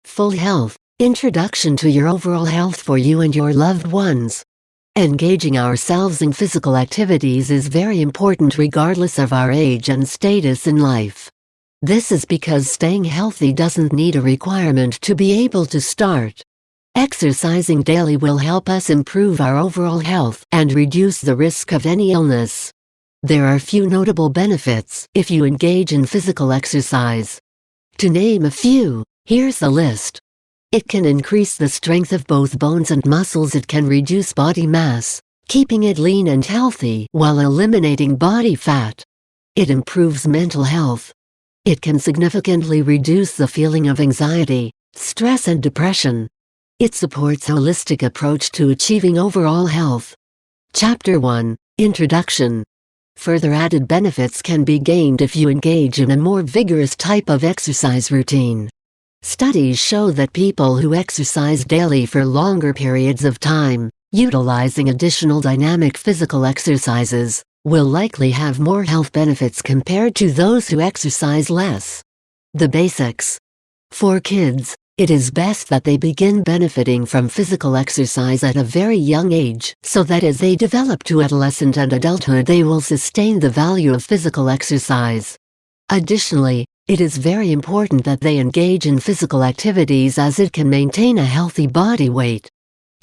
Full health, introduction to your overall health for you and your loved ones. Engaging ourselves in physical activities is very important regardless of our age and status in life. This is because staying healthy doesn't need a requirement to be able to start. Exercising daily will help us improve our overall health and reduce the risk of any illness. There are few notable benefits if you engage in physical exercise. To name a few, here's the list. It can increase the strength of both bones and muscles. It can reduce body mass, keeping it lean and healthy while eliminating body fat. It improves mental health. It can significantly reduce the feeling of anxiety, stress and depression. It supports a holistic approach to achieving overall health. Chapter 1, Introduction. Further added benefits can be gained if you engage in a more vigorous type of exercise routine. Studies show that people who exercise daily for longer periods of time, utilizing additional dynamic physical exercises, will likely have more health benefits compared to those who exercise less. The basics. For kids, it is best that they begin benefiting from physical exercise at a very young age, so that as they develop to adolescent and adulthood they will sustain the value of physical exercise. Additionally, it is very important that they engage in physical activities as it can maintain a healthy body weight.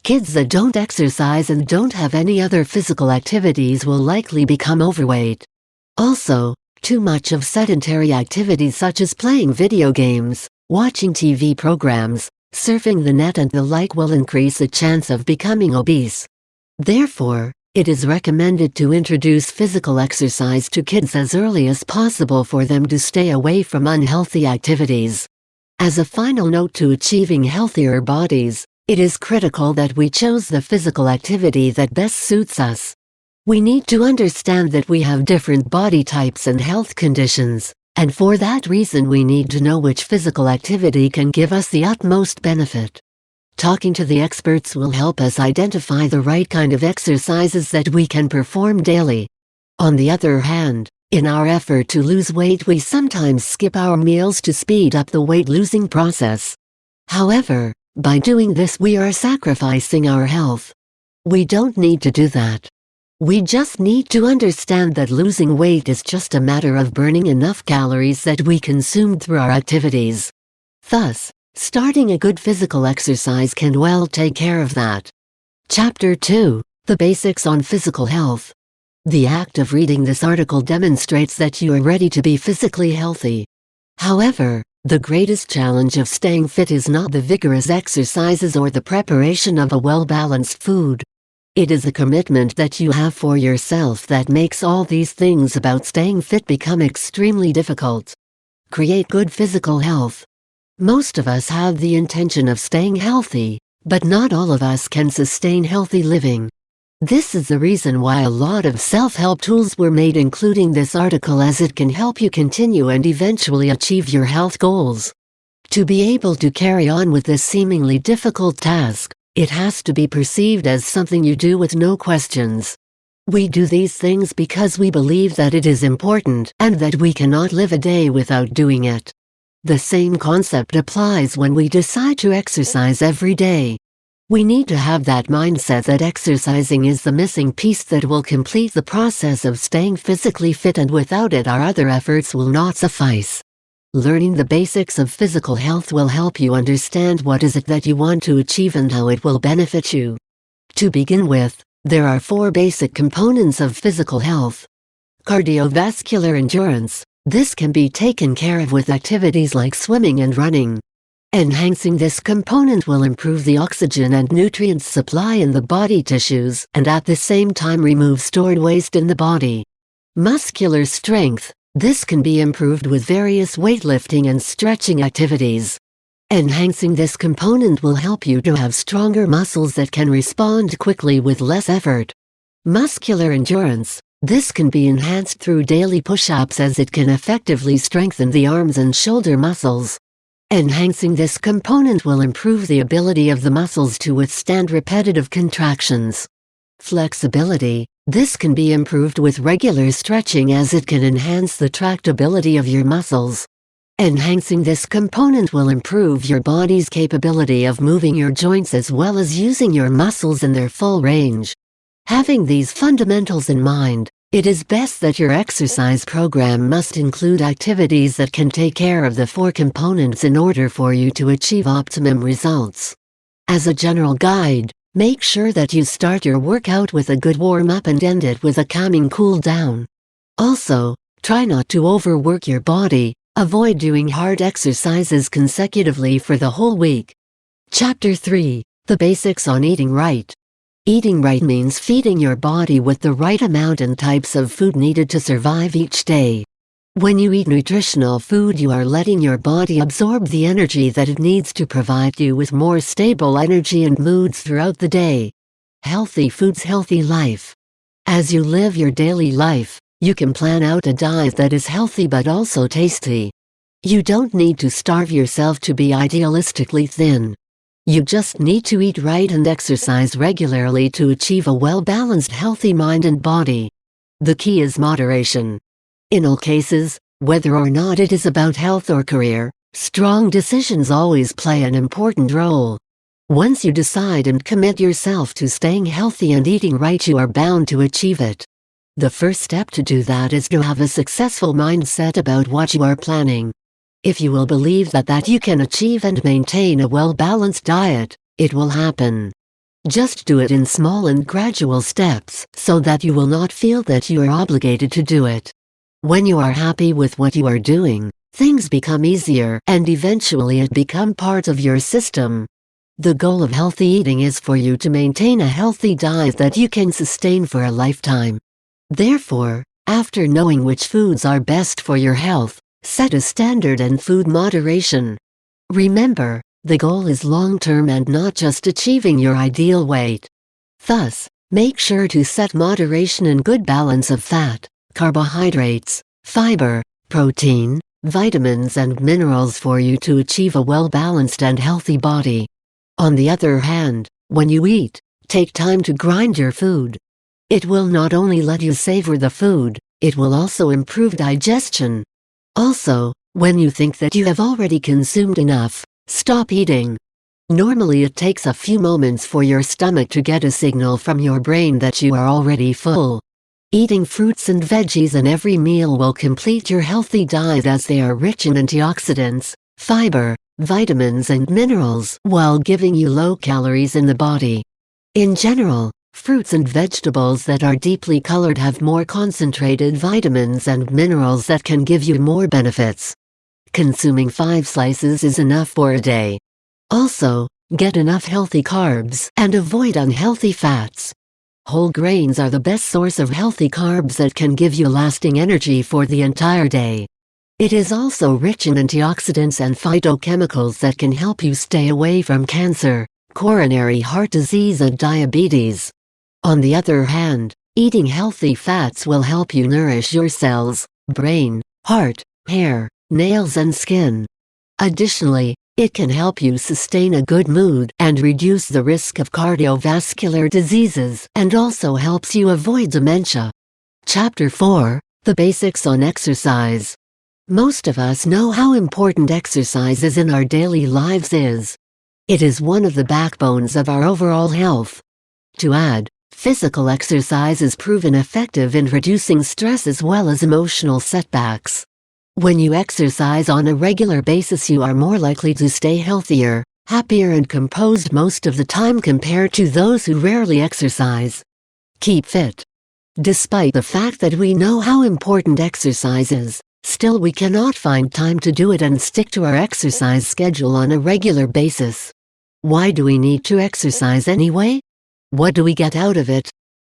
Kids that don't exercise and don't have any other physical activities will likely become overweight. Also, too much of sedentary activities such as playing video games, watching TV programs, surfing the net and the like will increase the chance of becoming obese. Therefore, it is recommended to introduce physical exercise to kids as early as possible for them to stay away from unhealthy activities. As a final note to achieving healthier bodies, it is critical that we choose the physical activity that best suits us. We need to understand that we have different body types and health conditions, and for that reason we need to know which physical activity can give us the utmost benefit. Talking to the experts will help us identify the right kind of exercises that we can perform daily. On the other hand, in our effort to lose weight we sometimes skip our meals to speed up the weight-losing process. However, by doing this we are sacrificing our health. We don't need to do that. We just need to understand that losing weight is just a matter of burning enough calories that we consumed through our activities. Thus, starting a good physical exercise can well take care of that. Chapter 2, The Basics on Physical Health. The act of reading this article demonstrates that you are ready to be physically healthy. However, the greatest challenge of staying fit is not the vigorous exercises or the preparation of a well-balanced food. It is a commitment that you have for yourself that makes all these things about staying fit become extremely difficult. Create good physical health. Most of us have the intention of staying healthy, but not all of us can sustain healthy living. This is the reason why a lot of self-help tools were made, including this article, as it can help you continue and eventually achieve your health goals. To be able to carry on with this seemingly difficult task, it has to be perceived as something you do with no questions. We do these things because we believe that it is important and that we cannot live a day without doing it. The same concept applies when we decide to exercise every day. We need to have that mindset that exercising is the missing piece that will complete the process of staying physically fit, and without it our other efforts will not suffice. Learning the basics of physical health will help you understand what is it that you want to achieve and how it will benefit you. To begin with, there are 4 basic components of physical health. Cardiovascular endurance. This can be taken care of with activities like swimming and running. Enhancing this component will improve the oxygen and nutrients supply in the body tissues and at the same time remove stored waste in the body. Muscular strength. This can be improved with various weightlifting and stretching activities. Enhancing this component will help you to have stronger muscles that can respond quickly with less effort. Muscular endurance. This can be enhanced through daily push-ups, as it can effectively strengthen the arms and shoulder muscles. Enhancing this component will improve the ability of the muscles to withstand repetitive contractions. Flexibility. This can be improved with regular stretching, as it can enhance the tractability of your muscles. Enhancing this component will improve your body's capability of moving your joints as well as using your muscles in their full range. Having these fundamentals in mind, it is best that your exercise program must include activities that can take care of the four components in order for you to achieve optimum results. As a general guide, make sure that you start your workout with a good warm-up and end it with a calming cool-down. Also, try not to overwork your body. Avoid doing hard exercises consecutively for the whole week. Chapter 3: The Basics on Eating Right. Eating right means feeding your body with the right amount and types of food needed to survive each day. When you eat nutritional food, you are letting your body absorb the energy that it needs to provide you with more stable energy and moods throughout the day. Healthy foods, healthy life. As you live your daily life, you can plan out a diet that is healthy but also tasty. You don't need to starve yourself to be idealistically thin. You just need to eat right and exercise regularly to achieve a well-balanced, healthy mind and body. The key is moderation. In all cases, whether or not it is about health or career, strong decisions always play an important role. Once you decide and commit yourself to staying healthy and eating right, you are bound to achieve it. The first step to do that is to have a successful mindset about what you are planning. If you will believe that you can achieve and maintain a well-balanced diet, it will happen. Just do it in small and gradual steps so that you will not feel that you are obligated to do it. When you are happy with what you are doing, things become easier and eventually it becomes part of your system. The goal of healthy eating is for you to maintain a healthy diet that you can sustain for a lifetime. Therefore, after knowing which foods are best for your health, set a standard and food moderation. Remember, the goal is long-term and not just achieving your ideal weight. Thus, make sure to set moderation and good balance of fat, carbohydrates, fiber, protein, vitamins and minerals for you to achieve a well-balanced and healthy body. On the other hand, when you eat, take time to grind your food. It will not only let you savor the food, it will also improve digestion. Also, when you think that you have already consumed enough, stop eating. Normally it takes a few moments for your stomach to get a signal from your brain that you are already full. Eating fruits and veggies in every meal will complete your healthy diet as they are rich in antioxidants, fiber, vitamins and minerals while giving you low calories in the body. In general, fruits and vegetables that are deeply colored have more concentrated vitamins and minerals that can give you more benefits. Consuming 5 slices is enough for a day. Also, get enough healthy carbs and avoid unhealthy fats. Whole grains are the best source of healthy carbs that can give you lasting energy for the entire day. It is also rich in antioxidants and phytochemicals that can help you stay away from cancer, coronary heart disease and diabetes. On the other hand, eating healthy fats will help you nourish your cells, brain, heart, hair, nails and skin. Additionally, it can help you sustain a good mood and reduce the risk of cardiovascular diseases and also helps you avoid dementia. Chapter 4: The Basics on Exercise. Most of us know how important exercise is in our daily lives is. It is one of the backbones of our overall health. To add, physical exercise is proven effective in reducing stress as well as emotional setbacks. When you exercise on a regular basis, you are more likely to stay healthier, happier and composed most of the time compared to those who rarely exercise. Keep fit. Despite the fact that we know how important exercise is, still we cannot find time to do it and stick to our exercise schedule on a regular basis. Why do we need to exercise anyway? What do we get out of it?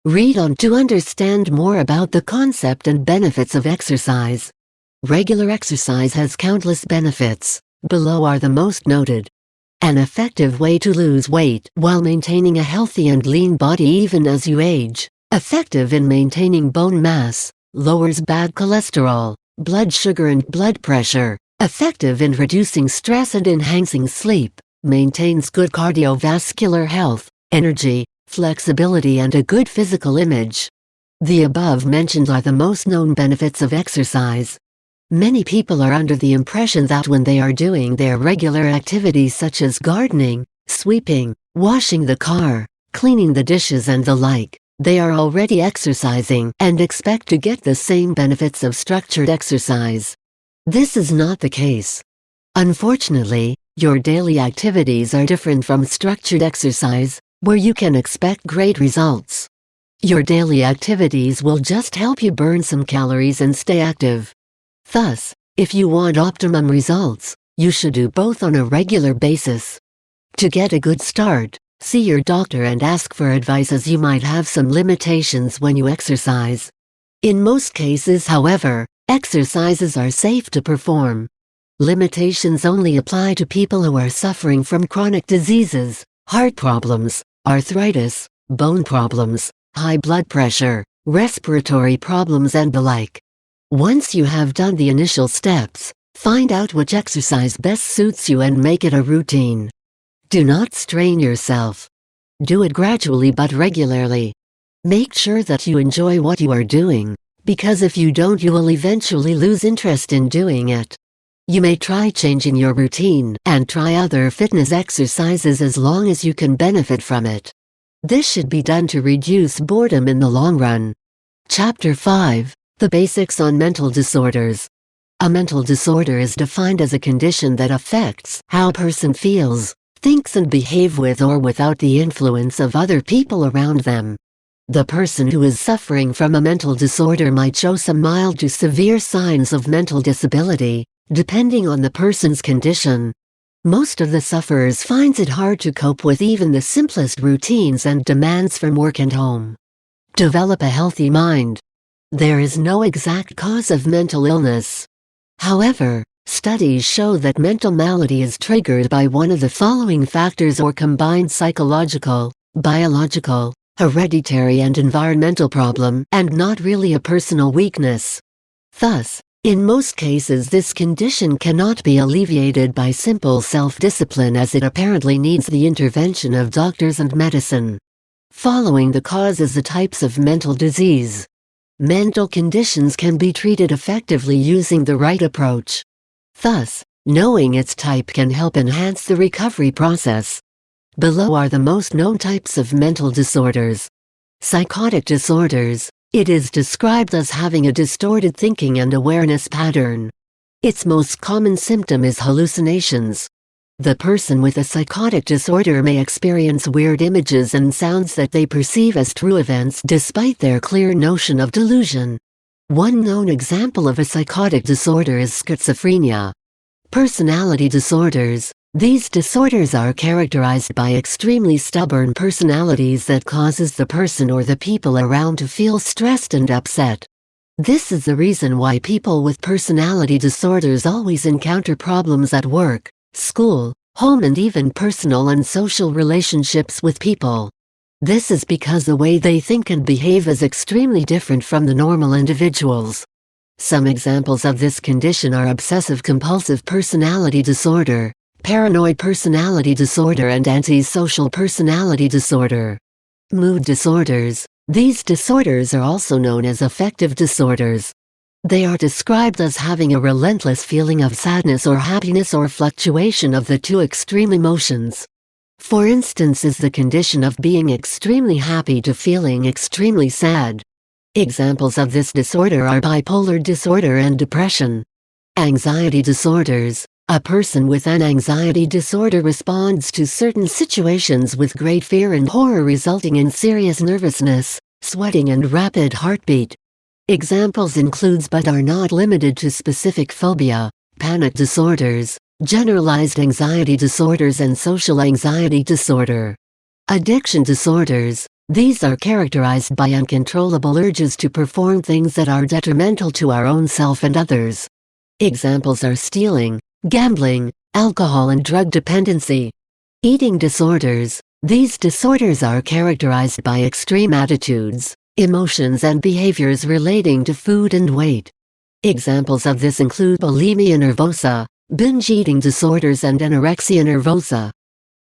Read on to understand more about the concept and benefits of exercise. Regular exercise has countless benefits. Below are the most noted. An effective way to lose weight while maintaining a healthy and lean body even as you age. Effective in maintaining bone mass. Lowers bad cholesterol, blood sugar and blood pressure. Effective in reducing stress and enhancing sleep. Maintains good cardiovascular health, energy, flexibility and a good physical image. The above mentioned are the most known benefits of exercise. Many people are under the impression that when they are doing their regular activities such as gardening, sweeping, washing the car, cleaning the dishes and the like, they are already exercising and expect to get the same benefits of structured exercise. This is not the case. Unfortunately, your daily activities are different from structured exercise, where you can expect great results. Your daily activities will just help you burn some calories and stay active. Thus, if you want optimum results, you should do both on a regular basis. To get a good start, see your doctor and ask for advice, as you might have some limitations when you exercise. In most cases, however, exercises are safe to perform. Limitations only apply to people who are suffering from chronic diseases, heart problems, arthritis, bone problems, high blood pressure, respiratory problems and the like. Once you have done the initial steps, find out which exercise best suits you and make it a routine. Do not strain yourself. Do it gradually but regularly. Make sure that you enjoy what you are doing, because if you don't, you will eventually lose interest in doing it. You may try changing your routine and try other fitness exercises as long as you can benefit from it. This should be done to reduce boredom in the long run. Chapter 5. The Basics on Mental Disorders. A mental disorder is defined as a condition that affects how a person feels, thinks and behave with or without the influence of other people around them. The person who is suffering from a mental disorder might show some mild to severe signs of mental disability, depending on the person's condition. Most of the sufferers finds it hard to cope with even the simplest routines and demands from work and home. Develop a healthy mind. There is no exact cause of mental illness. However, studies show that mental malady is triggered by one of the following factors or combined psychological, biological, hereditary and environmental problem, and not really a personal weakness. Thus, in most cases this condition cannot be alleviated by simple self-discipline, as it apparently needs the intervention of doctors and medicine. Following the causes the types of mental disease. Mental conditions can be treated effectively using the right approach. Thus, knowing its type can help enhance the recovery process. Below are the most known types of mental disorders. Psychotic disorders. It is described as having a distorted thinking and awareness pattern. Its most common symptom is hallucinations. The person with a psychotic disorder may experience weird images and sounds that they perceive as true events despite their clear notion of delusion. One known example of a psychotic disorder is schizophrenia. Personality disorders. These disorders are characterized by extremely stubborn personalities that causes the person or the people around to feel stressed and upset. This is the reason why people with personality disorders always encounter problems at work, school, home and even personal and social relationships with people. This is because the way they think and behave is extremely different from the normal individuals. Some examples of this condition are obsessive-compulsive personality disorder, paranoid personality disorder and antisocial personality disorder. Mood disorders. These disorders are also known as affective disorders. They are described as having a relentless feeling of sadness or happiness or fluctuation of the two extreme emotions. For instance, is the condition of being extremely happy to feeling extremely sad. Examples of this disorder are bipolar disorder and depression. Anxiety disorders. A person with an anxiety disorder responds to certain situations with great fear and horror, resulting in serious nervousness, sweating and rapid heartbeat. Examples includes but are not limited to specific phobia, panic disorders, generalized anxiety disorders and social anxiety disorder. Addiction disorders. These are characterized by uncontrollable urges to perform things that are detrimental to our own self and others. Examples are stealing, gambling, alcohol and drug dependency. Eating disorders. These disorders are characterized by extreme attitudes, emotions and behaviors relating to food and weight. Examples of this include bulimia nervosa, binge eating disorders and anorexia nervosa.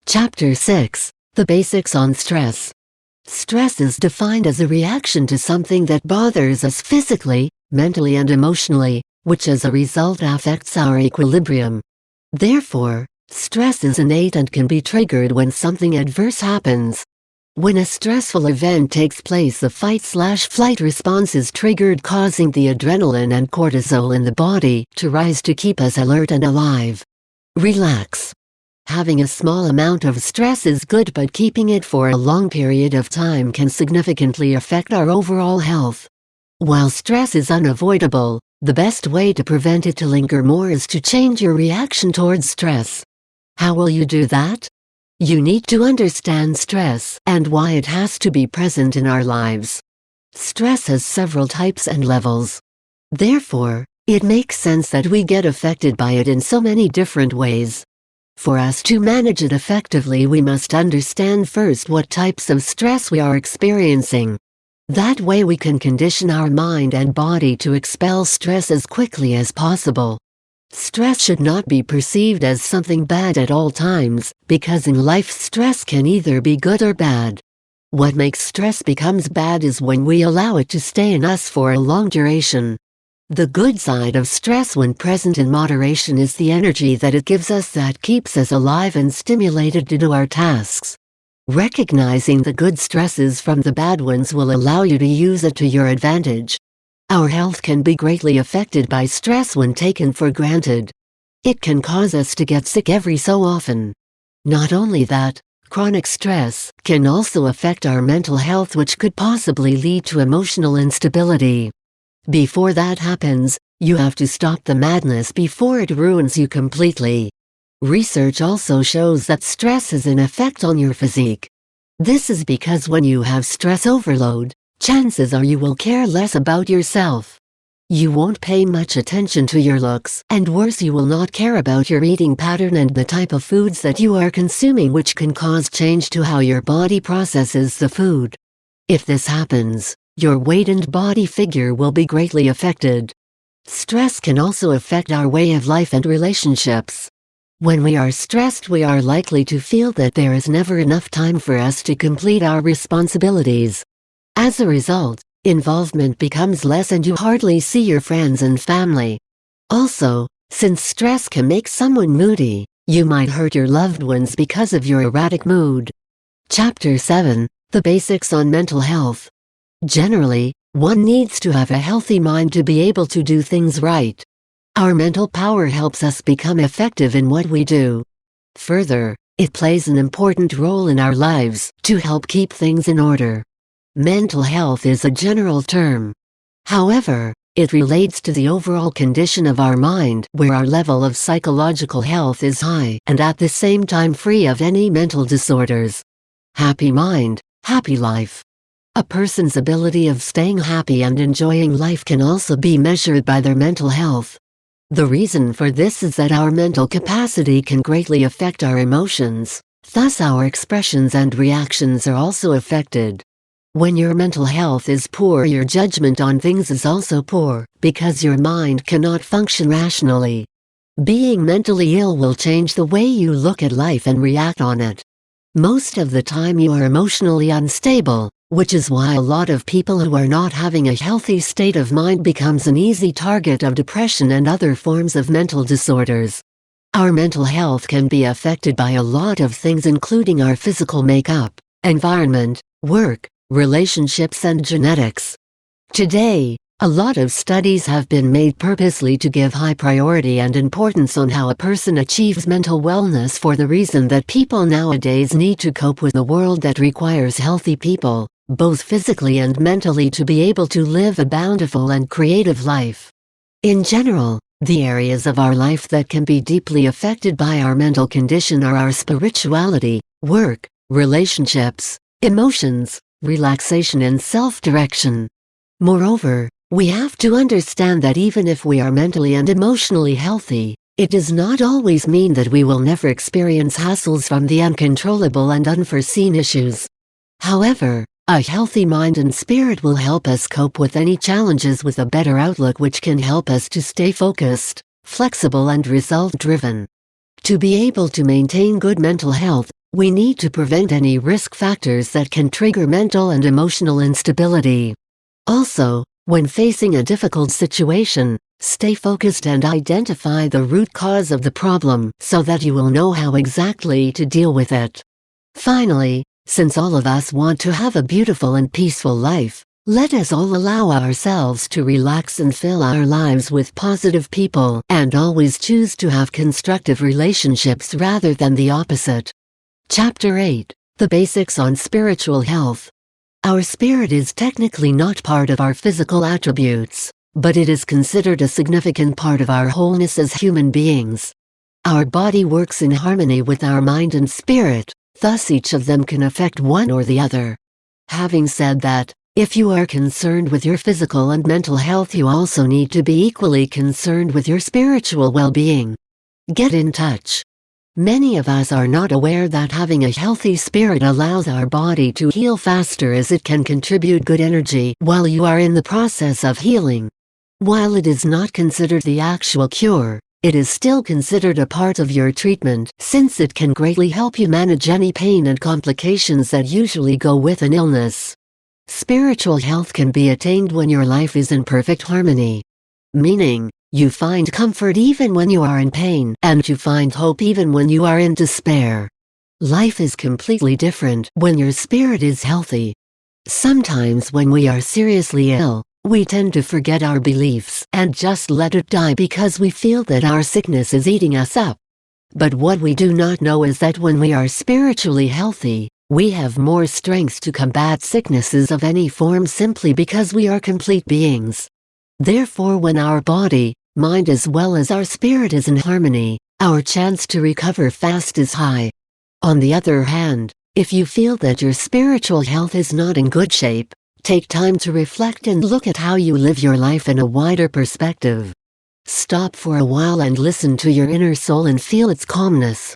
Chapter 6. The Basics on Stress. Stress is defined as a reaction to something that bothers us physically, mentally and emotionally, which as a result affects our equilibrium. Therefore, stress is innate and can be triggered when something adverse happens. When a stressful event takes place, the fight/flight response is triggered, causing the adrenaline and cortisol in the body to rise to keep us alert and alive. Relax. Having a small amount of stress is good, but keeping it for a long period of time can significantly affect our overall health. While stress is unavoidable, the best way to prevent it to linger more is to change your reaction towards stress. How will you do that? You need to understand stress and why it has to be present in our lives. Stress has several types and levels. Therefore, it makes sense that we get affected by it in so many different ways. For us to manage it effectively, we must understand first what types of stress we are experiencing. That way we can condition our mind and body to expel stress as quickly as possible. Stress should not be perceived as something bad at all times, because in life stress can either be good or bad. What makes stress becomes bad is when we allow it to stay in us for a long duration. The good side of stress when present in moderation is the energy that it gives us that keeps us alive and stimulated to do our tasks. Recognizing the good stresses from the bad ones will allow you to use it to your advantage. Our health can be greatly affected by stress when taken for granted. It can cause us to get sick every so often. Not only that, chronic stress can also affect our mental health, which could possibly lead to emotional instability. Before that happens, you have to stop the madness before it ruins you completely. Research also shows that stress has an effect on your physique. This is because when you have stress overload, chances are you will care less about yourself. You won't pay much attention to your looks, and worse, you will not care about your eating pattern and the type of foods that you are consuming, which can cause change to how your body processes the food. If this happens, your weight and body figure will be greatly affected. Stress can also affect our way of life and relationships. When we are stressed, we are likely to feel that there is never enough time for us to complete our responsibilities. As a result, involvement becomes less and you hardly see your friends and family. Also, since stress can make someone moody, you might hurt your loved ones because of your erratic mood. Chapter 7: The Basics on Mental Health. Generally, one needs to have a healthy mind to be able to do things right. Our mental power helps us become effective in what we do. Further, it plays an important role in our lives to help keep things in order. Mental health is a general term. However, it relates to the overall condition of our mind, where our level of psychological health is high and at the same time free of any mental disorders. Happy mind, happy life. A person's ability of staying happy and enjoying life can also be measured by their mental health. The reason for this is that our mental capacity can greatly affect our emotions, thus our expressions and reactions are also affected. When your mental health is poor, your judgment on things is also poor, because your mind cannot function rationally. Being mentally ill will change the way you look at life and react on it. Most of the time you are emotionally unstable, which is why a lot of people who are not having a healthy state of mind becomes an easy target of depression and other forms of mental disorders. Our mental health can be affected by a lot of things, including our physical makeup, environment, work, relationships and genetics. Today, a lot of studies have been made purposely to give high priority and importance on how a person achieves mental wellness, for the reason that people nowadays need to cope with a world that requires healthy people, both physically and mentally, to be able to live a bountiful and creative life. In general, the areas of our life that can be deeply affected by our mental condition are our spirituality, work, relationships, emotions, relaxation and self-direction. Moreover, we have to understand that even if we are mentally and emotionally healthy, it does not always mean that we will never experience hassles from the uncontrollable and unforeseen issues. However, a healthy mind and spirit will help us cope with any challenges with a better outlook, which can help us to stay focused, flexible and result-driven. To be able to maintain good mental health, we need to prevent any risk factors that can trigger mental and emotional instability. Also, when facing a difficult situation, Stay focused and identify the root cause of the problem so that you will know how exactly to deal with it. Finally, since all of us want to have a beautiful and peaceful life, let us all allow ourselves to relax and fill our lives with positive people and always choose to have constructive relationships rather than the opposite. Chapter 8: The Basics on Spiritual Health. Our spirit is technically not part of our physical attributes, but it is considered a significant part of our wholeness as human beings. Our body works in harmony with our mind and spirit, thus each of them can affect one or the other. Having said that, if you are concerned with your physical and mental health, you also need to be equally concerned with your spiritual well-being. Get in touch. Many of us are not aware that having a healthy spirit allows our body to heal faster, as it can contribute good energy while you are in the process of healing. While it is not considered the actual cure, it is still considered a part of your treatment, since it can greatly help you manage any pain and complications that usually go with an illness. Spiritual health can be attained when your life is in perfect harmony. Meaning, you find comfort even when you are in pain, and you find hope even when you are in despair. Life is completely different when your spirit is healthy. Sometimes when we are seriously ill, we tend to forget our beliefs and just let it die because we feel that our sickness is eating us up. But what we do not know is that when we are spiritually healthy, we have more strength to combat sicknesses of any form simply because we are complete beings. Therefore, when our body, mind as well as our spirit is in harmony, our chance to recover fast is high. On the other hand, if you feel that your spiritual health is not in good shape, take time to reflect and look at how you live your life in a wider perspective. Stop for a while and listen to your inner soul and feel its calmness.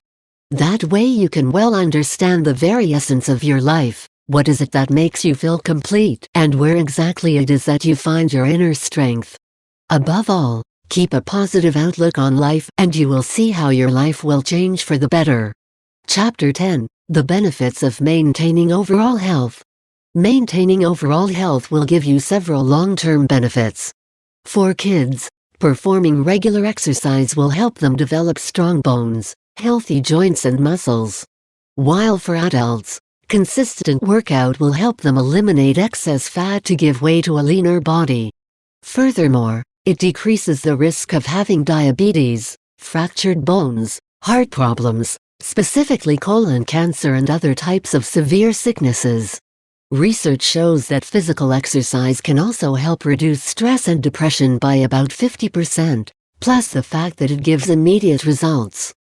That way you can well understand the very essence of your life. What is it that makes you feel complete, and where exactly it is that you find your inner strength? Above all, keep a positive outlook on life and you will see how your life will change for the better. Chapter 10: The Benefits of Maintaining Overall Health. Maintaining overall health will give you several long-term benefits. For kids, performing regular exercise will help them develop strong bones, healthy joints and muscles. While for adults, consistent workout will help them eliminate excess fat to give way to a leaner body. Furthermore, it decreases the risk of having diabetes, fractured bones, heart problems, specifically colon cancer and other types of severe sicknesses. Research shows that physical exercise can also help reduce stress and depression by about 50%, plus the fact that it gives immediate results.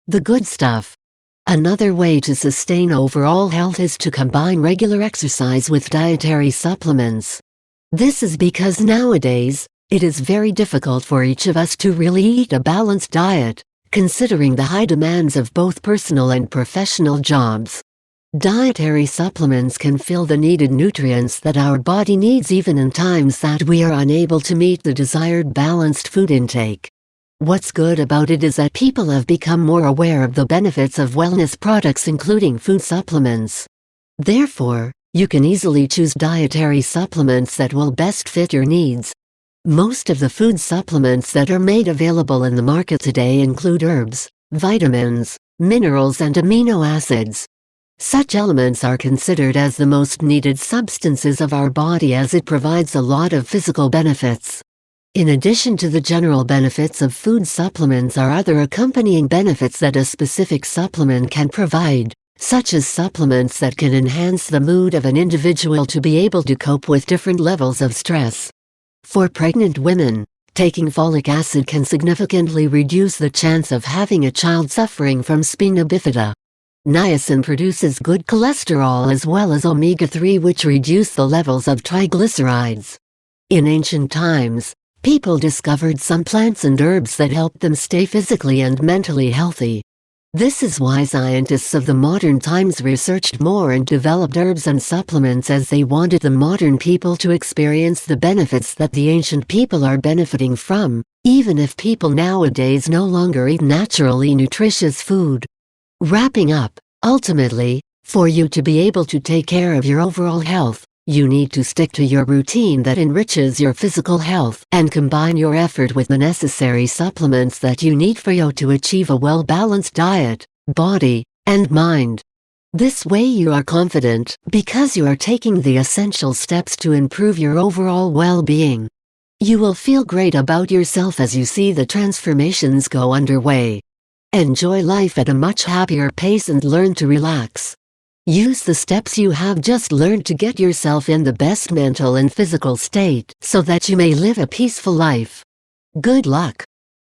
The good stuff. Another way to sustain overall health is to combine regular exercise with dietary supplements. This is because nowadays, it is very difficult for each of us to really eat a balanced diet, considering the high demands of both personal and professional jobs. Dietary supplements can fill the needed nutrients that our body needs even in times that we are unable to meet the desired balanced food intake. What's good about it is that people have become more aware of the benefits of wellness products, including food supplements. Therefore, you can easily choose dietary supplements that will best fit your needs. Most of the food supplements that are made available in the market today include herbs, vitamins, minerals and amino acids. Such elements are considered as the most needed substances of our body, as it provides a lot of physical benefits. In addition to the general benefits of food supplements are other accompanying benefits that a specific supplement can provide, such as supplements that can enhance the mood of an individual to be able to cope with different levels of stress. For pregnant women, taking folic acid can significantly reduce the chance of having a child suffering from spina bifida. Niacin produces good cholesterol as well as omega-3, which reduce the levels of triglycerides. In ancient times, people discovered some plants and herbs that helped them stay physically and mentally healthy. This is why scientists of the modern times researched more and developed herbs and supplements, as they wanted the modern people to experience the benefits that the ancient people are benefiting from, even if people nowadays no longer eat naturally nutritious food. Wrapping up, ultimately, for you to be able to take care of your overall health, You need to stick to your routine that enriches your physical health and combine your effort with the necessary supplements that you need for you to achieve a well-balanced diet, body, and mind. This way you are confident because you are taking the essential steps to improve your overall well-being. You will feel great about yourself as you see the transformations go underway. Enjoy life at a much happier pace and learn to relax. Use the steps you have just learned to get yourself in the best mental and physical state so that you may live a peaceful life. Good luck!